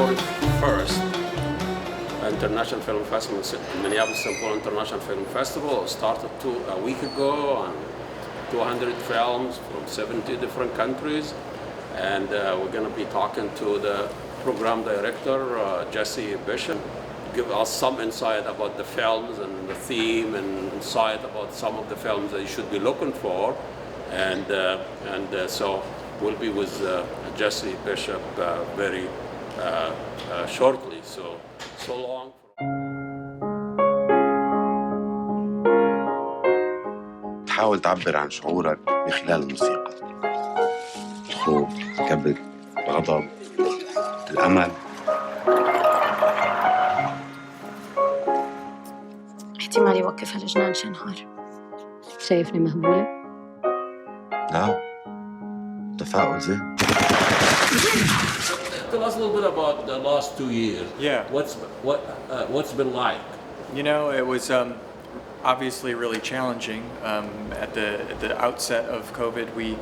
41st International Film Festival, Minneapolis St. Paul International Film Festival, started a week ago, and 200 films from 70 different countries. And we're going to be talking to the program director, Jesse Bishop, give us some insight about the films and the theme, and insight about some of the films that you should be looking for. And so we'll be with Jesse Bishop very shortly. So long. تحاول تعبر عن شعورك من خلال الموسيقى. الخوف، الكبت، الغضب، الأمل. احتمال يوقف هالجنان شي نهار. شايفني مهبولة؟ لا، تفاؤل زين. Tell us a little bit about the last 2 years. Yeah. What's been like? You know, it was obviously really challenging. At the outset of COVID, we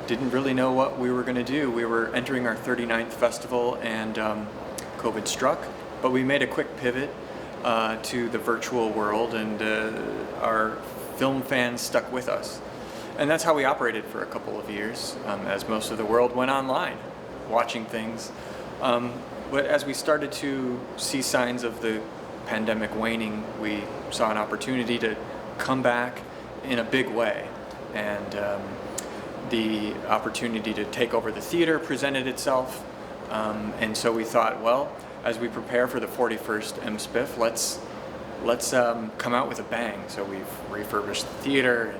didn't really know what we were going to do. We were entering our 39th festival, and COVID struck. But we made a quick pivot to the virtual world, and our film fans stuck with us. And that's how we operated for a couple of years, as most of the world went online, watching things. But as we started to see signs of the pandemic waning, we saw an opportunity to come back in a big way. And the opportunity to take over the theater presented itself. And so we thought, well, as we prepare for the 41st MSPIFF, let's come out with a bang. So we've refurbished the theater,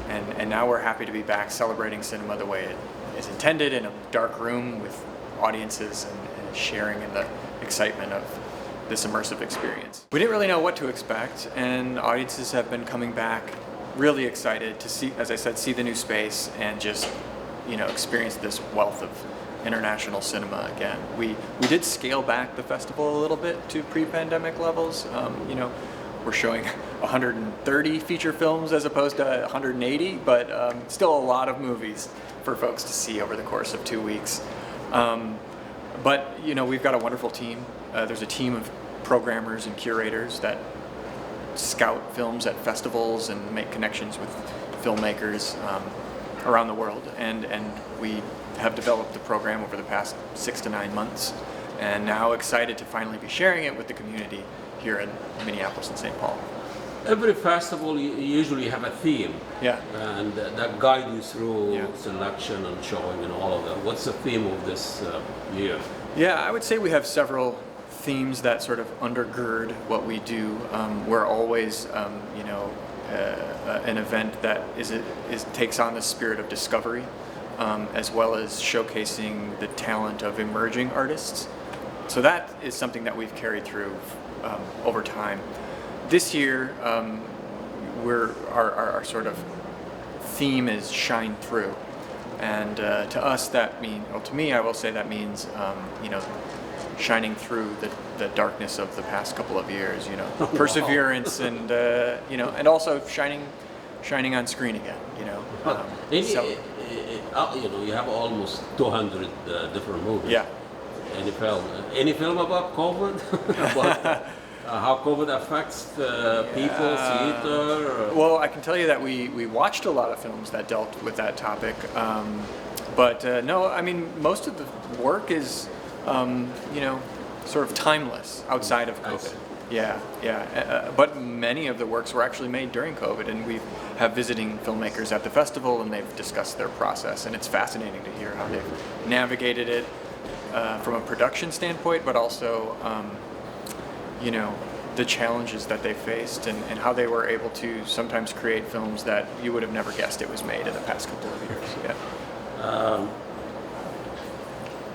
and now we're happy to be back celebrating cinema the way it is intended, in a dark room with audiences and sharing in the excitement of this immersive experience. We didn't really know what to expect, and audiences have been coming back really excited to see, as I said, see the new space and just, experience this wealth of international cinema again. We did scale back the festival a little bit to pre-pandemic levels. We're showing 130 feature films as opposed to 180, but still a lot of movies for folks to see over the course of 2 weeks. But we've got a wonderful team. There's a team of programmers and curators that scout films at festivals and make connections with filmmakers around the world. And we have developed the program over the past 6 to 9 months, and now excited to finally be sharing it with the community here in Minneapolis and St. Paul. Every festival you usually have a theme, and that guide you through selection and showing and all of that. What's the theme of this year? Yeah, I would say we have several themes that sort of undergird what we do. We're always, an event that takes on the spirit of discovery, as well as showcasing the talent of emerging artists. So that is something that we've carried through over time. This year, our sort of theme is shine through, and to us to me, I will say that means shining through the darkness of the past couple of years, perseverance, and and also shining on screen again, You have almost 200 different movies. Yeah. Any film about COVID? About how COVID affects people, theater? Well, I can tell you that we watched a lot of films that dealt with that topic. But no, I mean, most of the work is, sort of timeless outside of COVID. Yeah. But many of the works were actually made during COVID, and we have visiting filmmakers at the festival, and they've discussed their process, and it's fascinating to hear how they've navigated it from a production standpoint, but also, the challenges that they faced, and how they were able to sometimes create films that you would have never guessed it was made in the past couple of years. Yeah.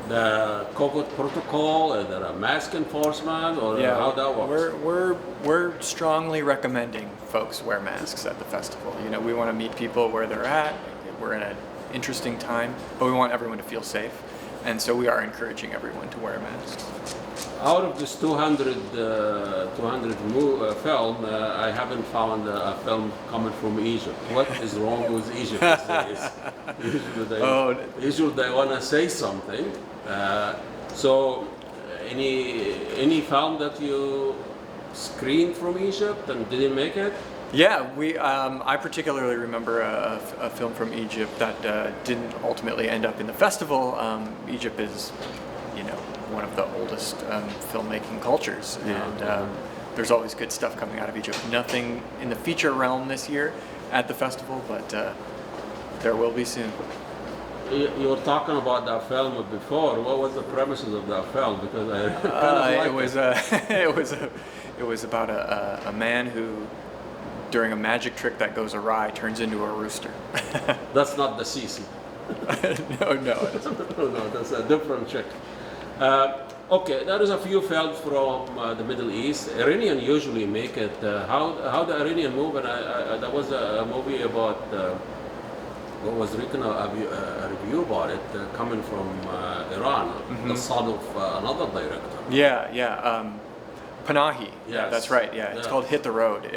The COVID protocol, is there a mask enforcement, or how that works? We're strongly recommending folks wear masks at the festival. We want to meet people where they're at. We're in an interesting time, but we want everyone to feel safe, and so we are encouraging everyone to wear masks. Out of this 200 film, I haven't found a film coming from Egypt. What is wrong with Egypt these days? Usually they want to say something. So any film that you screened from Egypt and didn't make it? Yeah, I particularly remember a film from Egypt that didn't ultimately end up in the festival. Egypt is, one of the oldest filmmaking cultures, and there's always good stuff coming out of Egypt. Nothing in the feature realm this year at the festival, but there will be soon. You were talking about that film before. What was the premises of that film? Because I it was about a man who, during a magic trick that goes awry, turns into a rooster. That's not the Sisi. No. No, that's a different trick. Okay, there is a few films from the Middle East. Iranian usually make it. How the Iranian move? And there was a movie about what was written a review about it coming from Iran, the son of another director. Yeah. Panahi. Yes. Yeah, that's right. Yeah, it's called Hit the Road.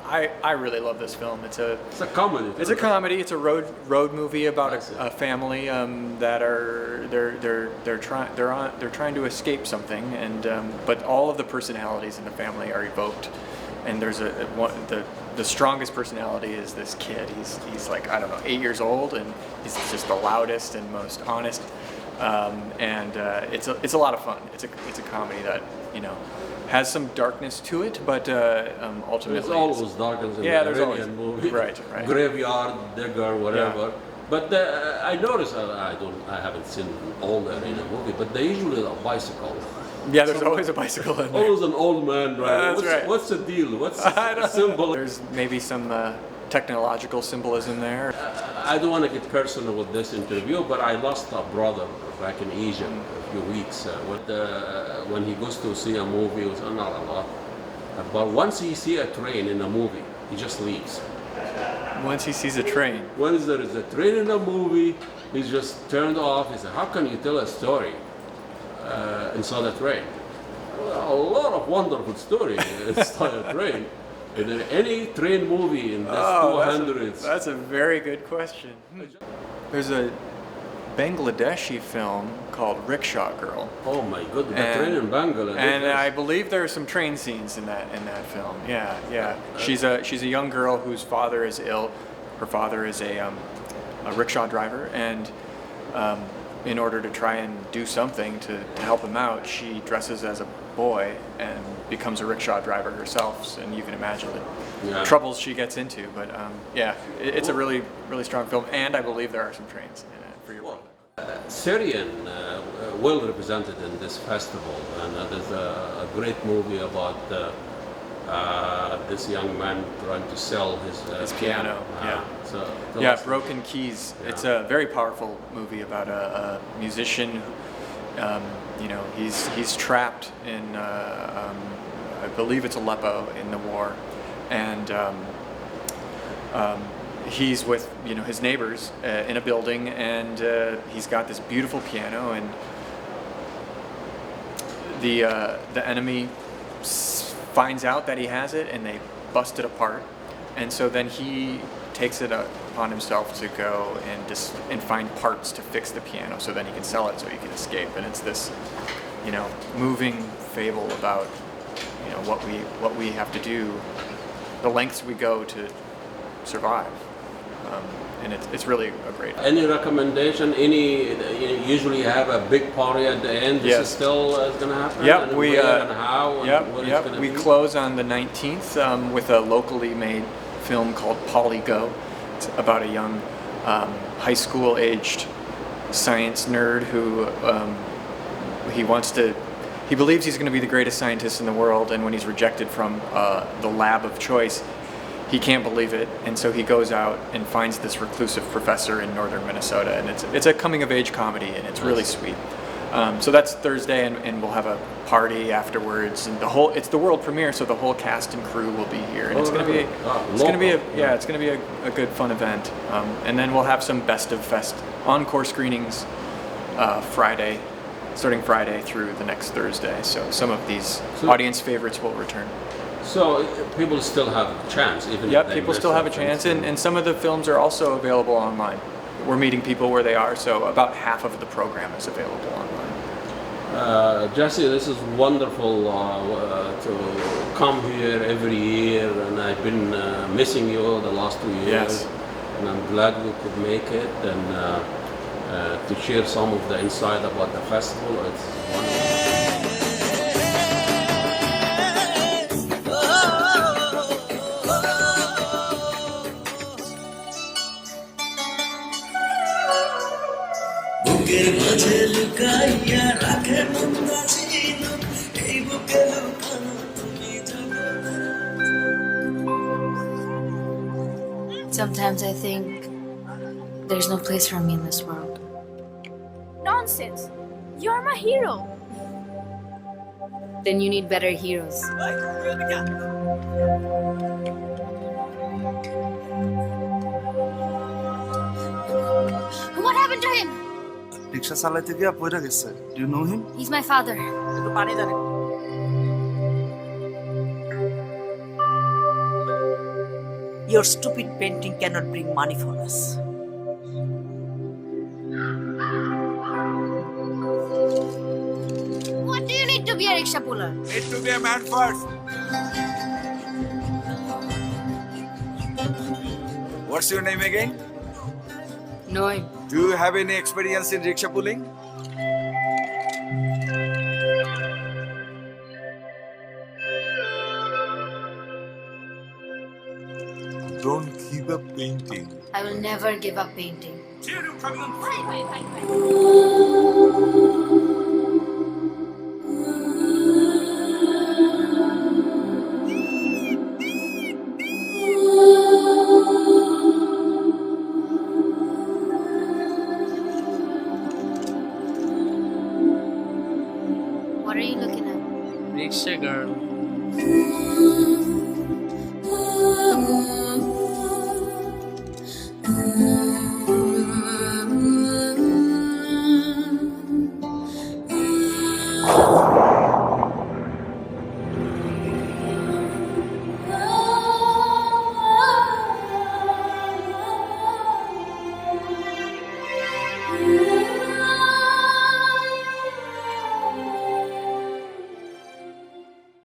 I really love this film. It's a comedy. It's a comedy. It's a road movie about a family that are they're trying to escape something, and but all of the personalities in the family are evoked, and there's the strongest personality is this kid. He's like, I don't know, 8 years old, and he's just the loudest and most honest. It's a lot of fun. It's a comedy that has some darkness to it, but ultimately there's always darkness in the Iranian movie. Right. Graveyard Digger, whatever. Yeah. But I noticed I haven't seen all the Iranian movie, but they usually have a bicycle. Yeah, there's always a bicycle in there. Always an old man driving. That's right. What's the deal? What's the symbol? There's maybe some technological symbolism there. I don't want to get personal with this interview, but I lost a brother back in Egypt a few weeks. When he goes to see a movie, it was not a lot. But once he sees a train in a movie, he just leaves. Once he sees a train. Once there is a train in a movie, he's just turned off. He said, how can you tell a story inside a train? Well, a lot of wonderful stories inside a train. Is there any train movie in this 200s? That's a very good question. There's a Bangladeshi film called Rickshaw Girl. Oh my goodness, the train in Bangladesh. And I believe there are some train scenes in that film. Yeah. She's a young girl whose father is ill. Her father is a rickshaw driver, and in order to try and do something to help him out, she dresses as a boy and becomes a rickshaw driver herself, and you can imagine the troubles she gets into. But it's a really, really strong film, and I believe there are some trains in it for your world. Syrian well represented in this festival, and there's a great movie about this young man trying to sell his piano. Broken Keys. Yeah. It's a very powerful movie about a musician. He's trapped in I believe it's Aleppo in the war, and he's with his neighbors in a building, and he's got this beautiful piano, and the enemy finds out that he has it, and they bust it apart, and so then he takes it upon himself to go and find parts to fix the piano, so then he can sell it so he can escape. And it's this moving fable about what we have to do, the lengths we go to survive, and it's really a great. Any recommendation? Usually have a big party at the end. This is still going to happen. Yep, and we where and how. And yep. We close on the 19th with a locally made film called Polygo. It's about a young high school aged science nerd who he believes he's going to be the greatest scientist in the world, and when he's rejected from the lab of choice, he can't believe it, and so he goes out and finds this reclusive professor in northern Minnesota, and it's a coming of age comedy, and it's really sweet. So that's Thursday, and we'll have a party afterwards, and it's the world premiere, so the whole cast and crew will be here, and it's going to be a good fun event. And then we'll have some Best of Fest encore screenings starting Friday through the next Thursday. So some of these audience favorites will return. So people still have a chance, even if they people still have a chance, and some of the films are also available online. We're meeting people where they are, so about half of the program is available online. Jesse, this is wonderful to come here every year, and I've been missing you the last 2 years. Yes. And I'm glad we could make it and to share some of the insight about the festival. It's wonderful. Sometimes I think there's no place for me in this world. Nonsense! You're my hero! Then you need better heroes. What happened to him? Rickshaw চালাতে গিয়ে পড়ে গেছে। Do you know him? He's my father. Your stupid painting cannot bring money for us. What do you need to be a rickshaw puller? Need to be a man first. What's your name again? No. Do you have any experience in rickshaw pulling? Don't give up painting. I will never give up painting. What are you looking at? Rickshaw Girl.